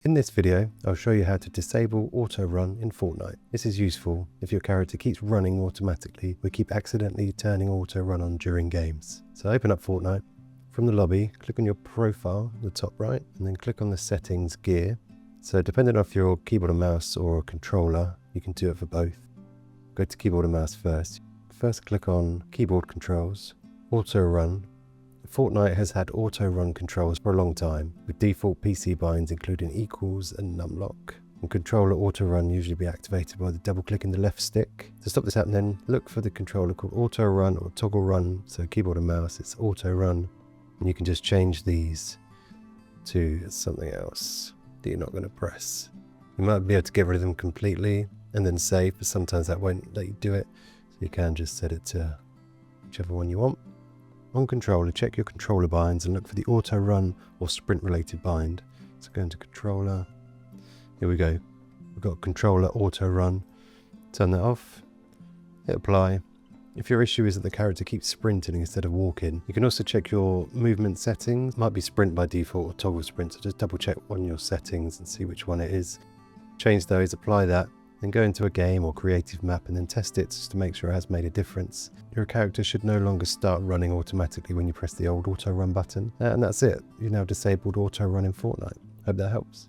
In this video, I'll show you how to disable auto run in Fortnite. This is useful if your character keeps running automatically or keep accidentally turning auto run on during games. So open up Fortnite. From the lobby, click on your profile, the top right, and then click on the settings gear. So depending on if you're keyboard and mouse or a controller, you can do it for both. Go to keyboard and mouse first. First click on keyboard controls, auto run. Fortnite has had auto run controls for a long time, with default PC binds including equals and numlock. And controller auto run usually be activated by the double clicking the left stick. To stop this happening, look for the controller called auto run or toggle run. So keyboard and mouse, it's auto run. And you can just change these to something else that you're not going to press. You might be able to get rid of them completely and then save, but sometimes that won't let you do it. So you can just set it to whichever one you want. On controller, check your controller binds and look for the auto run or sprint related bind. So go into controller. Here we go. We've got controller auto run. Turn that off. Hit apply. If your issue is that the character keeps sprinting instead of walking, you can also check your movement settings. It might be sprint by default or toggle sprint, so just double check on your settings and see which one it is. Change those, apply that, then go into a game or creative map and then test it just to make sure it has made a difference. Your character should no longer start running automatically when you press the old auto run button. And that's it. You've now disabled auto run in Fortnite. Hope that helps.